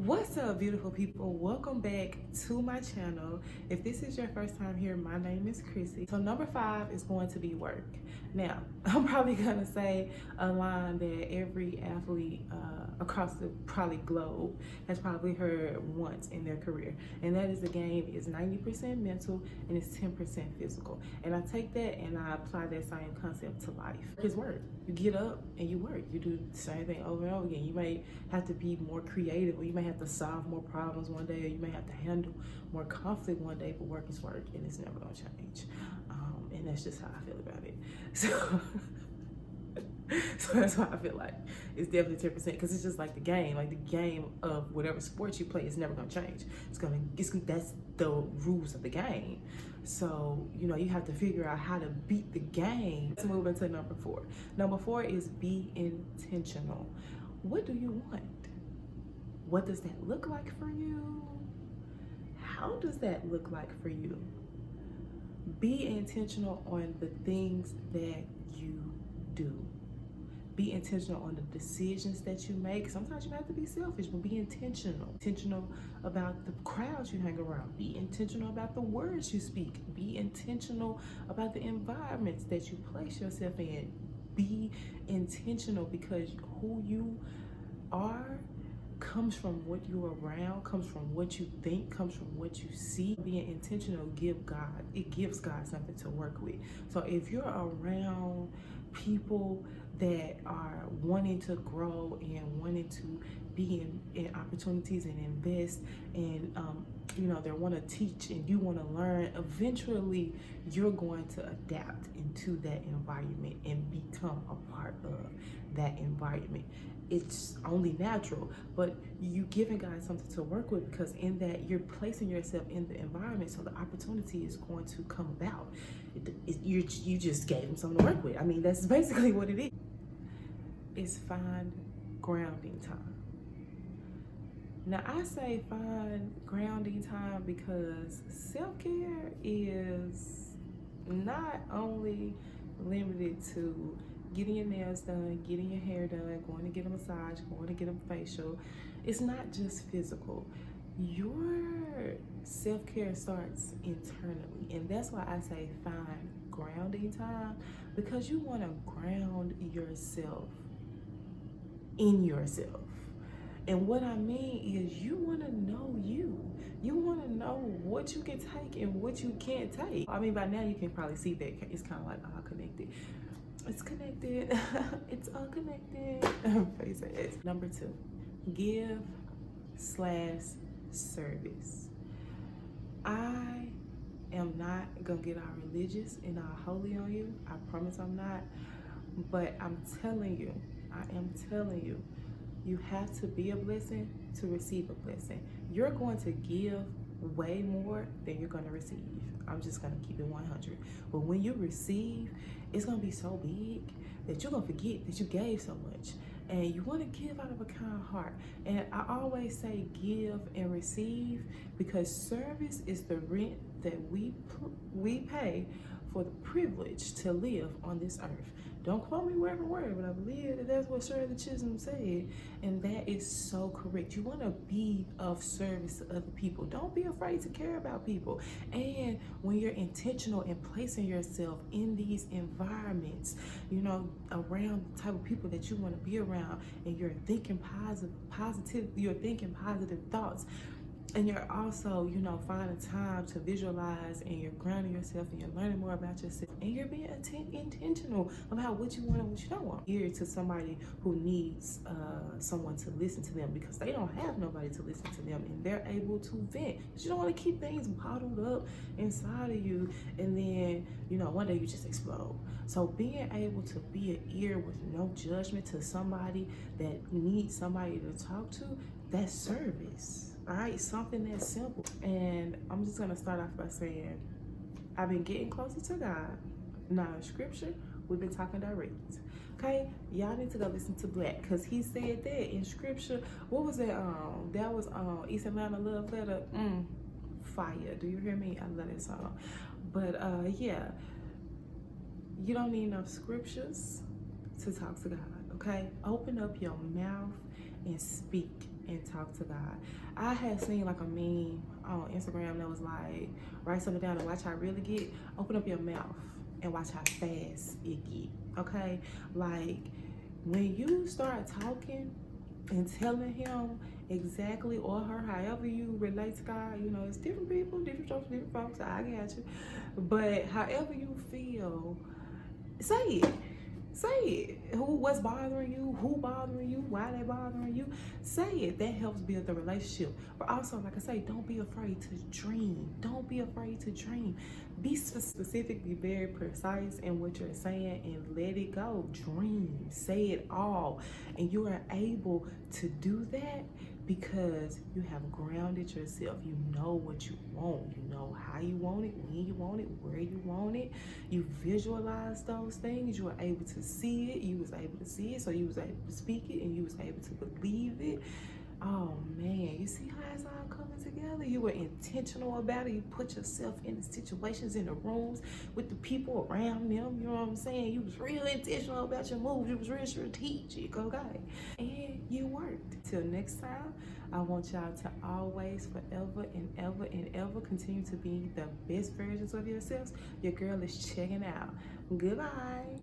What's up, beautiful people? Welcome back to my channel. If this is your first time here, my name is Chrissy. So number 5 is going to be work. Now, I'm probably gonna say a line that every athlete across the probably globe has probably heard once in their career, and that is the game is 90% mental and it's 10% physical. And I take that and I apply that same concept to life. It's work. You get up and you work. You do the same thing over and over again. You may have to be more creative, or you may have to solve more problems one day, or you may have to handle more conflict one day, but work is work and it's never gonna change. And that's just how I feel about it. So that's why I feel like it's definitely 10%, because it's just like the game of whatever sport you play is never gonna change. That's the rules of the game. So, you have to figure out how to beat the game. Let's move into number 4. Number 4 is be intentional. What do you want? What does that look like for you? How does that look like for you? Be intentional on the things that you do. Be intentional on the decisions that you make. Sometimes you have to be selfish, but be intentional. Intentional about the crowds you hang around. Be intentional about the words you speak. Be intentional about the environments that you place yourself in. Be intentional, because who you are comes from what you're around, comes from what you think, comes from what you see. Being intentional gives God something to work with. So if you're around people that are wanting to grow and wanting to be in opportunities and invest, and they want to teach and you want to learn, eventually you're going to adapt into that environment and become a part of that environment. It's only natural, but you giving God something to work with, because in that you're placing yourself in the environment, so the opportunity is going to come about. You just gave him something to work with. I mean, that's basically what it is. It's find grounding time. Now, I say find grounding time because self-care is not only limited to getting your nails done, getting your hair done, going to get a massage, going to get a facial. It's not just physical. Your self-care starts internally, and that's why I say find grounding time, because you want to ground yourself in yourself. And what I mean is, you want to know you. You want to know what you can take and what you can't take. I mean, by now you can probably see that it's kind of like all connected. It's connected. It's all connected. Face it. Number 2, give/service. I am not gonna get all religious and all holy on you. I promise I'm not. But I'm telling you, you have to be a blessing to receive a blessing. You're going to give way more than you're going to receive. I'm just going to keep it 100. But when you receive, it's going to be so big that you're going to forget that you gave so much. And you want to give out of a kind heart. And I always say give and receive, because service is the rent that we pay for the privilege to live on this earth. Don't quote me word for word, but I believe that that's what Shirley Chisholm said, and that is so correct. You want to be of service to other people. Don't be afraid to care about people. And when you're intentional in placing yourself in these environments, around the type of people that you want to be around, and you're thinking you're thinking positive thoughts, and you're also, finding time to visualize, and you're grounding yourself, and you're learning more about yourself, and you're being intentional about what you want and what you don't want. Here to somebody who needs someone to listen to them, because they don't have nobody to listen to them, and they're able to vent. But you don't want to keep things bottled up inside of you, and then, one day you just explode. So being able to be an ear with no judgment to somebody that needs somebody to talk to, that's service. All right, something that's simple. And I'm just gonna start off by saying, I've been getting closer to God. Now in scripture, we've been talking direct. Okay, y'all need to go listen to Black, because he said that in scripture. What was that? That was East Atlanta Love Letter. Fire. Do you hear me? I love that song. But yeah, you don't need enough scriptures to talk to God. Okay, open up your mouth and speak. and talk to God. I had seen like a meme on Instagram that was like, write something down and watch how it really get. Open up your mouth and watch how fast it get, okay? Like, when you start talking and telling him exactly, or her, however you relate to God, you know, it's different people, different strokes, different folks, I got you. But however you feel, say it. Say it. What's bothering you? Who bothering you? Why they bothering you? Say it. That helps build the relationship. But also, like I say, don't be afraid to dream. Don't be afraid to dream. Be specific, be very precise in what you're saying, and let it go. Dream. Say it all. And you are able to do that because you have grounded yourself. You know what you want. You know how you want it, when you want it, where you want it. You visualize those things. You were able to see it. You was able to see it, so you was able to speak it, and you was able to believe it. Oh man, you see how it's all coming together? You were intentional about it. You put yourself in the situations, in the rooms, with the people around them. You know what I'm saying? You was real intentional about your moves. You was real strategic, okay? And you worked. Till next time, I want y'all to always, forever and ever and ever continue to be the best versions of yourselves. Your girl is checking out. Goodbye.